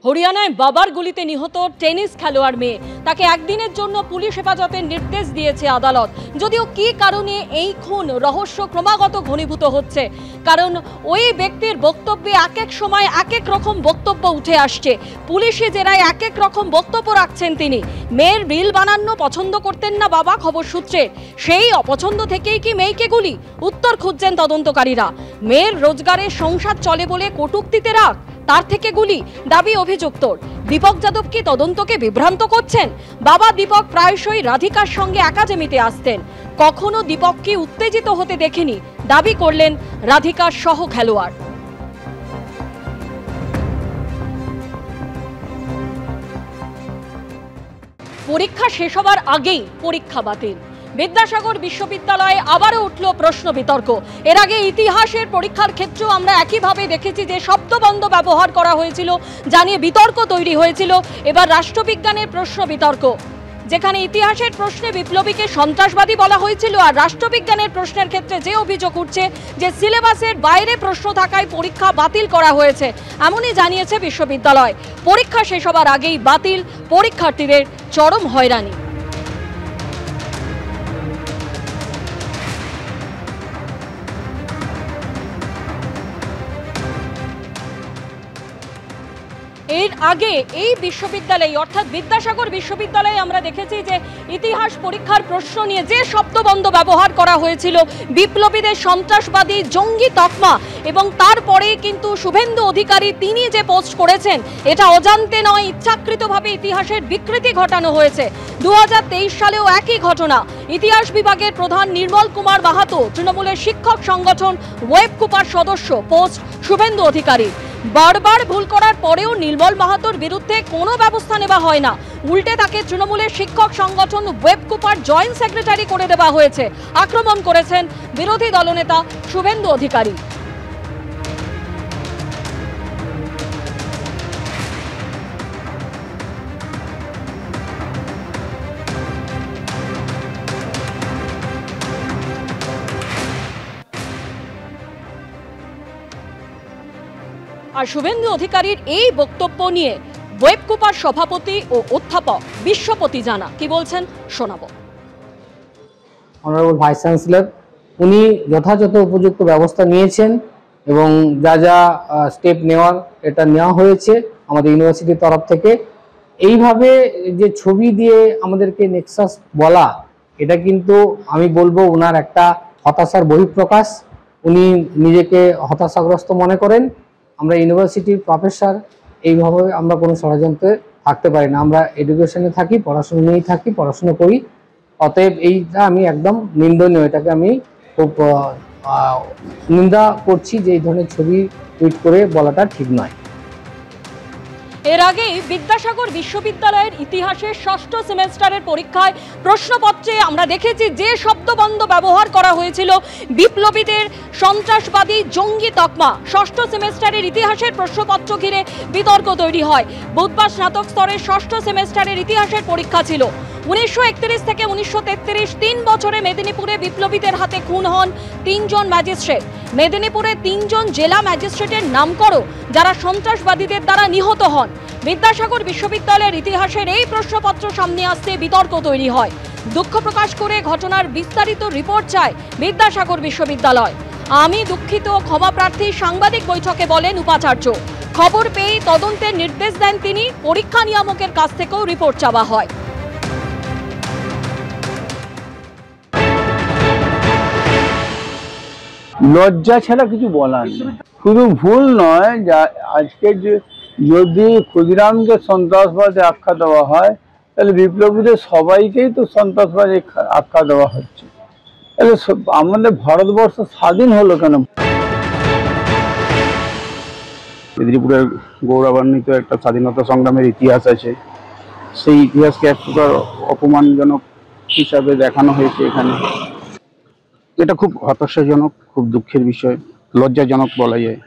হরিয়ানায় বাবার গুলিতে নিহত টেনিস খেলোয়াড় মেয়ে, তাকে একদিনের জন্য পুলিশ হেফাজতের নির্দেশ দিয়েছে আদালত। যদিও কি কারণে এই খুন রহস্য ক্রমাগত ঘনীভূত হচ্ছে, কারণ ওই ব্যক্তির বক্তব্যে এক এক সময় এক এক রকম বক্তব্য উঠে আসছে। পুলিশি জেরায় এক এক রকম বক্তব্য রাখছেন তিনি। মেয়ের রিল বানানো পছন্দ করতেন না বাবা, খবর সূত্রে। সেই অপছন্দ থেকেই কি মেয়েকে গুলি? উত্তর খুঁজছেন তদন্তকারীরা। মেয়ের রোজগারের সংসার চলে বলে কটূক্তিতে রাগ, তার থেকে গুলি, দাবি অভিযুক্তর। দীপক যাদব কি তদন্তকে বিভ্রান্ত করছেন? বাবা দীপক প্রায়শই রাধিকার সঙ্গে একাডেমিতে আসতেন, কখনো দীপককে উত্তেজিত হতে দেখেনি, দাবি করলেন রাধিকার সহ খেলোয়াড়। পরীক্ষা শেষ হবার আগেই পরীক্ষা বাতিল। বিদ্যাসাগর বিশ্ববিদ্যালয়ে আবারও উঠল প্রশ্ন বিতর্ক। এর আগে ইতিহাসের পরীক্ষার ক্ষেত্রেও আমরা একইভাবে দেখেছি যে শব্দবন্ধ ব্যবহার করা হয়েছিল, জানিয়ে বিতর্ক তৈরি হয়েছিল। এবার রাষ্ট্রবিজ্ঞানের প্রশ্ন বিতর্ক, যেখানে ইতিহাসের প্রশ্নে বিপ্লবীকে সন্ত্রাসবাদী বলা হয়েছিল, আর রাষ্ট্রবিজ্ঞানের প্রশ্নের ক্ষেত্রে যে অভিযোগ উঠছে যে সিলেবাসের বাইরে প্রশ্ন থাকায় পরীক্ষা বাতিল করা হয়েছে, এমনই জানিয়েছে বিশ্ববিদ্যালয়। পরীক্ষা শেষ হবার আগেই বাতিল, পরীক্ষার্থীদের চরম হয়রানি। এর আগে এই বিশ্ববিদ্যালয়ে অর্থাৎ বিদ্যাসাগর বিশ্ববিদ্যালয়ে আমরা দেখেছি যে ইতিহাস পরীক্ষার প্রশ্ন নিয়ে যে শব্দবন্ধ ব্যবহার করা হয়েছিল, বিপ্লবীদের সন্ত্রাসবাদী, জঙ্গি তকমা, এবং তারপরে কিন্তু শুভেন্দু অধিকারী তিনি যে পোস্ট করেছেন, এটা অজান্তে নয়, ইচ্ছাকৃতভাবে ইতিহাসের বিকৃতি ঘটানো হয়েছে। 2023 সালেও একই ঘটনা। ইতিহাস বিভাগের প্রধান নির্মল কুমার মাহাতো, তৃণমূলের শিক্ষক সংগঠন ওয়েবকুপার সদস্য, পোস্ট শুভেন্দু অধিকারী। বারবার ভুল করার পরেও নির্মল মাহাতোর বিরুদ্ধে কোনো ব্যবস্থা নেওয়া হয় না, উল্টে তাকে তৃণমূলের শিক্ষক সংগঠন ওয়েবকুপার জয়েন্ট সেক্রেটারি করে দেওয়া হয়েছে। আক্রমণ করেছেন বিরোধী দলনেতা শুভেন্দু অধিকারী। আর শুভেন্দু অধিকারীর এই বক্তব্য নিয়ে ওয়েবকুপার সভাপতি ও অধ্যাপক বিশ্বপতি জানা কি বলছেন, শোনাবো। অনারেবল ভাইস চ্যান্সেলর উনি যথাযথ উপযুক্ত ব্যবস্থা নিয়েছেন এবং যা যা স্টেপ নেওয়ার এটা নেওয়া হয়েছে আমাদের ইউনিভার্সিটির তরফ থেকে। এইভাবে যে ছবি দিয়ে আমাদেরকে নেক্সাস বলা, এটা কিন্তু আমি বলবো ওনার একটা হতাশার বহিঃপ্রকাশ। উনি নিজেকে হতাশাগ্রস্ত মনে করেন। আমরা ইউনিভার্সিটির প্রফেসর, এইভাবে আমরা কোনো ষড়যন্ত্রে থাকতে পারি না। আমরা এডুকেশনে থাকি, পড়াশোনা নিয়েই থাকি, পড়াশোনা করি। অতএব এইটা আমি একদম নিন্দনীয়, এটাকে আমি খুব নিন্দা করছি যে এই ধরনের ছবি টুইট করে বলাটা ঠিক নয়। এর আগেই বিদ্যাসাগর বিশ্ববিদ্যালয়ের ইতিহাসের ষষ্ঠ সেমেস্টারের পরীক্ষায় প্রশ্নপত্রে আমরা দেখেছি যে শব্দবন্ধ ব্যবহার করা হয়েছিল, বিপ্লবীদের সন্ত্রাসবাদী, জঙ্গি তকমা। ষষ্ঠ সেমেস্টারের ইতিহাসের প্রশ্নপত্র ঘিরে বিতর্ক তৈরি হয়। বুধবার স্নাতক স্তরের ষষ্ঠ সেমেস্টারের ইতিহাসের পরীক্ষা ছিল। 1931 থেকে 1933 3 বছরে মেদিনীপুরে বিপ্লবীদের হাতে খুন হন 3 জন ম্যাজিস্ট্রেট। মেদিনীপুরে 3 জন জেলা ম্যাজিস্ট্রেটের নাম করো যারা সন্ত্রাসবাদীদের দ্বারা নিহত হন। বিদ্যাসাগর বিশ্ববিদ্যালয়ের ইতিহাসের এই প্রশ্নপত্র সামনে আসতে বিতর্ক তৈরি হয়। দুঃখ প্রকাশ করে ঘটনার বিস্তারিত রিপোর্ট চায় বিদ্যাসাগর বিশ্ববিদ্যালয়। আমি দুঃখিত, ক্ষমাপ্রার্থী, সাংবাদিক বৈঠকে বলেন উপাচার্য। খবর পেয়ে তদন্তের নির্দেশ দেন তিনি। পরীক্ষা নিয়ামকের কাছ থেকেও রিপোর্ট চাওয়া হয়। লজ্জা ছাড়া কিছু বলার নেই। শুধু ভুল নয়, যা আজকে যদি ক্ষুদিরামকে সন্ত্রাসবাদী আখ্যা দেওয়া হয়, তাহলে বিপ্লবীদের সবাইকেই তো সন্ত্রাসবাদী আখ্যা দেওয়া হচ্ছে। তাহলে আমাদের ভারতবর্ষ স্বাধীন হলো কেন? মেদিনীপুরের গৌরবান্বিত একটা স্বাধীনতা সংগ্রামের ইতিহাস আছে, সেই ইতিহাসকে এক প্রকার অপমানজনক হিসাবে দেখানো হয়েছে এখানে। এটা খুব হতাশাজনক, খুব দুঃখের বিষয়, লজ্জাজনক বলা যায়।